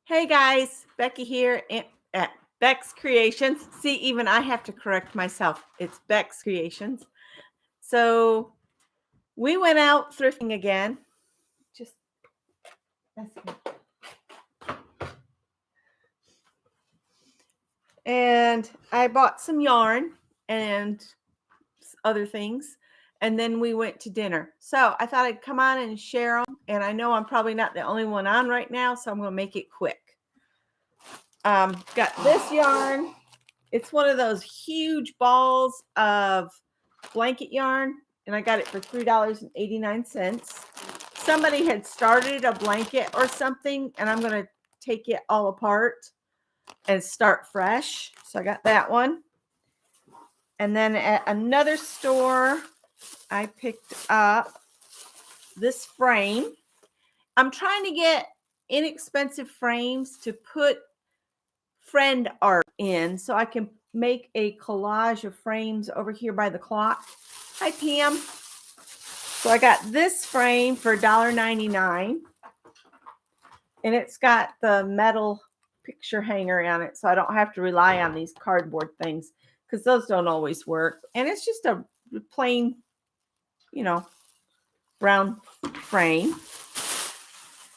Hey guys, Becky here at Beck's Creations. See, even I have to correct myself. It's Beck's Creations. So we went out thrifting again. Just that's good. And I bought some yarn and other things. And then we went to dinner. So I thought I'd come on and share them. And I know I'm probably not the only one on right now, so I'm going to make it quick. Got this yarn. It's one of those huge balls of blanket yarn, and I got it for $3.89. Somebody had started a blanket or something, and I'm going to take it all apart and start fresh. So I got that one. And then at another store, I picked up this frame. I'm trying to get inexpensive frames to put friend art in so I can make a collage of frames over here by the clock. Hi, Pam. So I got this frame for $1.99, and it's got the metal picture hanger on it, so I don't have to rely on these cardboard things because those don't always work. And it's just a plain, brown frame.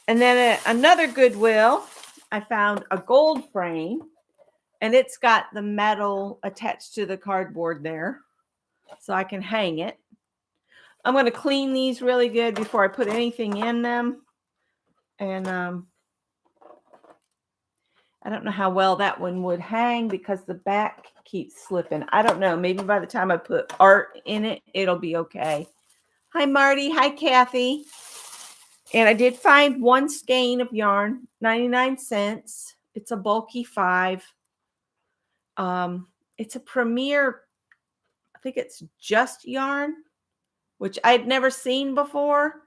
And then at another Goodwill, I found a gold frame, and it's got the metal attached to the cardboard there, so I can hang it. I'm going to clean these really good before I put anything in them. And I don't know how well that one would hang because the back keeps slipping. I don't know. Maybe by the time I put art in it, it'll be okay. Hi, Marty. Hi, Kathy. And I did find one skein of yarn, 99 cents. It's a bulky 5. It's a Premier, I think it's just yarn, which I'd never seen before,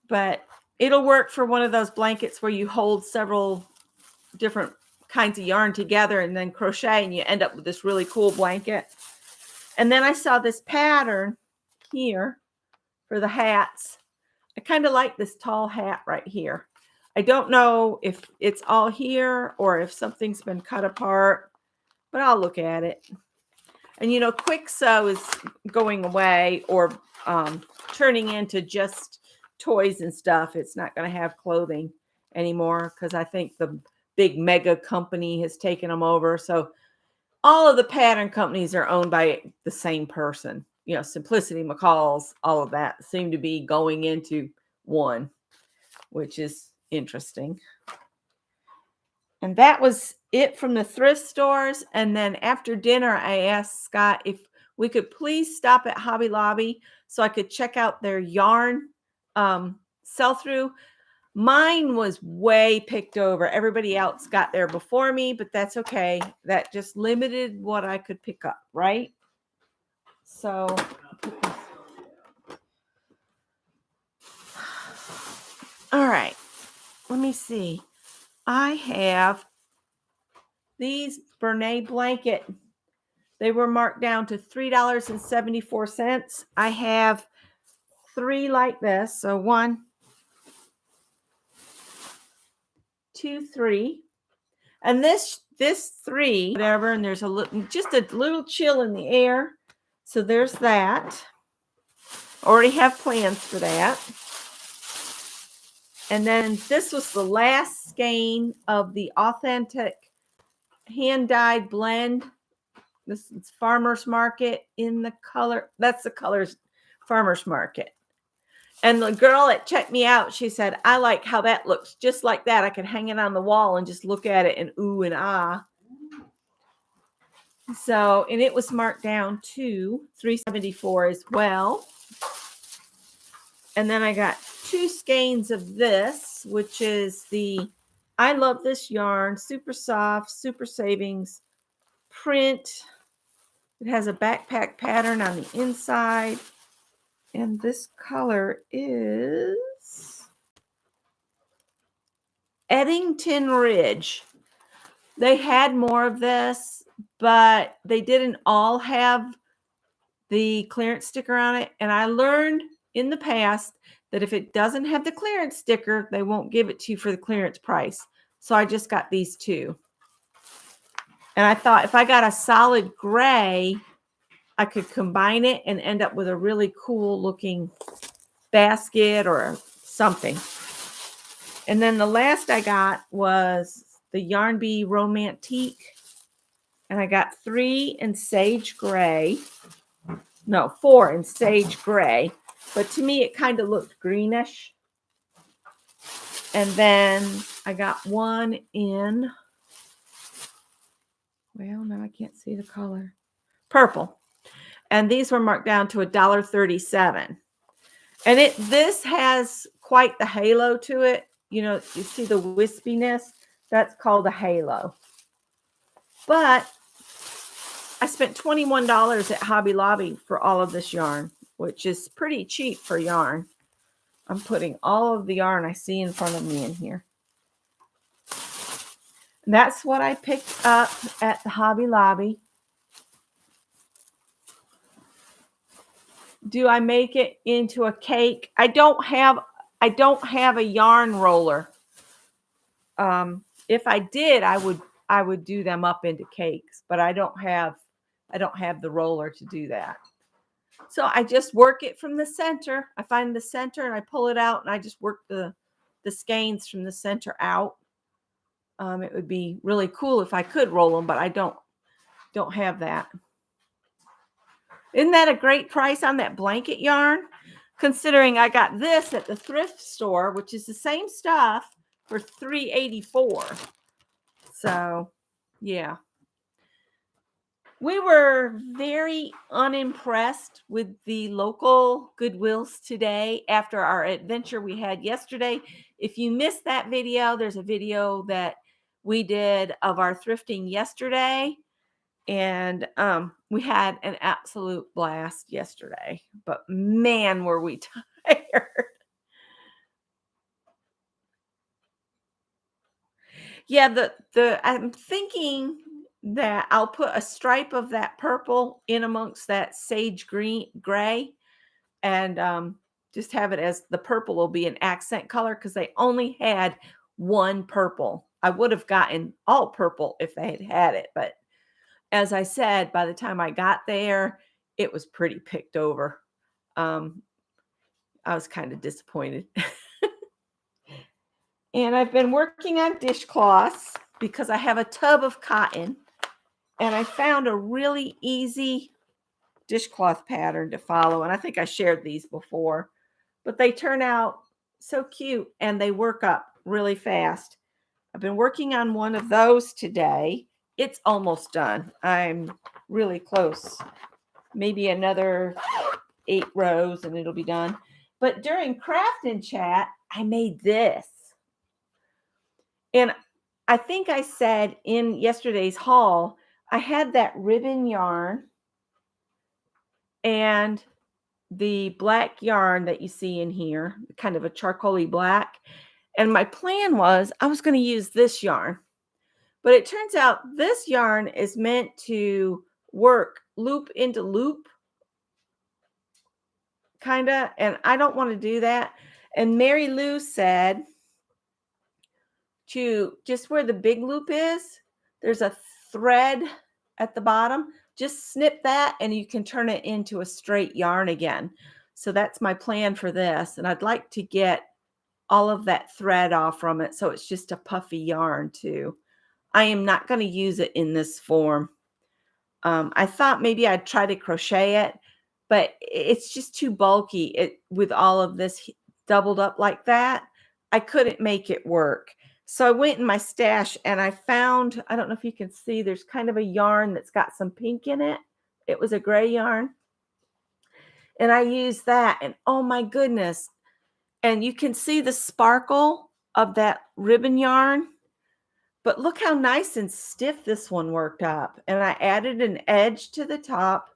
but it'll work for one of those blankets where you hold several different kinds of yarn together and then crochet, and you end up with this really cool blanket. And then I saw this pattern here for the hats. I kind of like this tall hat right here. I don't know if it's all here or if something's been cut apart, but I'll look at it. And quick sew is going away or turning into just toys and stuff. It's not going to have clothing anymore because I think the big mega company has taken them over. So all of the pattern companies are owned by the same person. Simplicity, McCall's, all of that seem to be going into one, which is interesting. And that was it from the thrift stores. And then after dinner, I asked Scott if we could please stop at Hobby Lobby so I could check out their yarn sell-through. Mine was way picked over. Everybody else got there before me, but that's okay. That just limited what I could pick up, right? So all right, let me see. I have these Bernay blanket. They were marked down to $3.74. I have 3 like this. So 1, 2, 3. And this 3, whatever, and there's just a little chill in the air. So there's that. Already have plans for that. And then this was the last skein of the authentic hand-dyed blend. This is Farmer's Market in the color. That's the colors Farmer's Market. And the girl that checked me out, she said, I like how that looks just like that. I can hang it on the wall and just look at it and ooh and ah. So, and it was marked down to $3.74 as well. And then I got 2 skeins of this, which is I love this yarn, super soft, super savings print. It has a backpack pattern on the inside. And this color is Eddington Ridge. They had more of this, but they didn't all have the clearance sticker on it. And I learned in the past that if it doesn't have the clearance sticker, they won't give it to you for the clearance price. So I just got these two. And I thought if I got a solid gray, I could combine it and end up with a really cool looking basket or something. And then the last I got was the Yarn Bee Romantique. And I got 3 in sage gray. No, 4 in sage gray. But to me, it kind of looked greenish. And then I got 1 in, well, now I can't see the color. Purple. And these were marked down to $1.37. And this has quite the halo to it. You know, you see the wispiness? That's called a halo. But I spent $21 at Hobby Lobby for all of this yarn, which is pretty cheap for yarn. I'm putting all of the yarn I see in front of me in here. And that's what I picked up at the Hobby Lobby. Do I make it into a cake? I don't have a yarn roller. If I did, I would do them up into cakes, but I don't have the roller to do that. So I just work it from the center. I find the center and I pull it out and I just work the skeins from the center out. It would be really cool if I could roll them, but I don't have that. Isn't that a great price on that blanket yarn? Considering I got this at the thrift store, which is the same stuff, for $3.84. So, yeah. We were very unimpressed with the local Goodwills today after our adventure we had yesterday. If you missed that video, there's a video that we did of our thrifting yesterday. And we had an absolute blast yesterday. But man, were we tired. Yeah, I'm thinking that I'll put a stripe of that purple in amongst that sage gray, and just have it as the purple will be an accent color because they only had one purple. I would have gotten all purple if they had had it, but as I said, by the time I got there, it was pretty picked over. I was kind of disappointed. And I've been working on dishcloths because I have a tub of cotton. And I found a really easy dishcloth pattern to follow. And I think I shared these before. But they turn out so cute and they work up really fast. I've been working on one of those today. It's almost done. I'm really close. Maybe another 8 rows and it'll be done. But during craft and chat, I made this. And I think I said in yesterday's haul, I had that ribbon yarn and the black yarn that you see in here, kind of a charcoaly black. And my plan was I was going to use this yarn. But it turns out this yarn is meant to work loop into loop, kind of. And I don't want to do that. And Mary Lou said to just where the big loop is, there's a thread at the bottom. Just snip that and you can turn it into a straight yarn again. So that's my plan for this. And I'd like to get all of that thread off from it so it's just a puffy yarn too. I am not going to use it in this form. I thought maybe I'd try to crochet it, but it's just too bulky. With all of this doubled up like that, I couldn't make it work. So I went in my stash and I found, I don't know if you can see, there's kind of a yarn that's got some pink in it. It was a gray yarn. And I used that and oh my goodness. And you can see the sparkle of that ribbon yarn. But look how nice and stiff this one worked up. And I added an edge to the top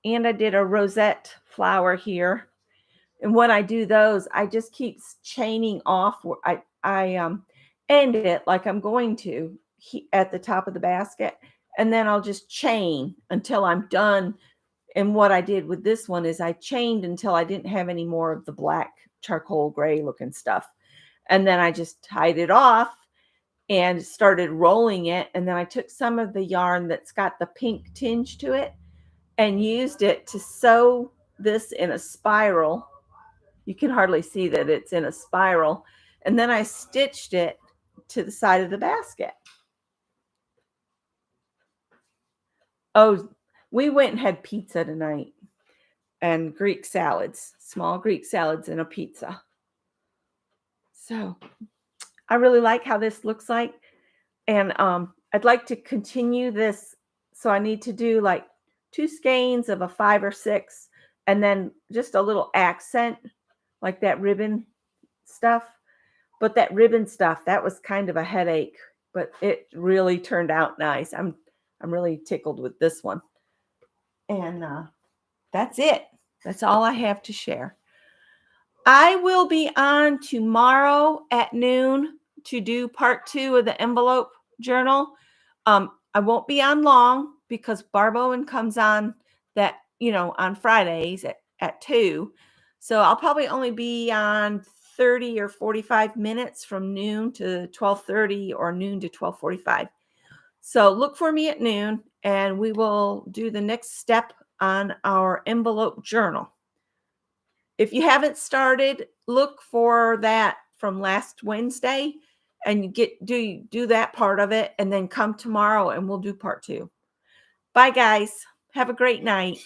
and I did a rosette flower here. And when I do those, I just keep chaining off. I end it like I'm going to at the top of the basket. And then I'll just chain until I'm done. And what I did with this one is I chained until I didn't have any more of the black charcoal gray looking stuff. And then I just tied it off. and started rolling it. And then I took some of the yarn that's got the pink tinge to it and used it to sew this in a spiral. You can hardly see that it's in a spiral. And then I stitched it to the side of the basket. Oh, we went and had pizza tonight and Greek salads, small Greek salads and a pizza. So I really like how this looks like. And I'd like to continue this. So I need to do like 2 skeins of a 5 or 6, and then just a little accent like that ribbon stuff. But that ribbon stuff, that was kind of a headache, but it really turned out nice. I'm really tickled with this one. And that's it. That's all I have to share. I will be on tomorrow at noon to do part 2 of the envelope journal. I won't be on long because Barb Owen comes on that, on Fridays at 2. So I'll probably only be on 30 or 45 minutes from noon to 12:30 or noon to 12:45. So look for me at noon and we will do the next step on our envelope journal. If you haven't started, look for that from last Wednesday and do that part of it and then come tomorrow and we'll do part 2. Bye guys. Have a great night.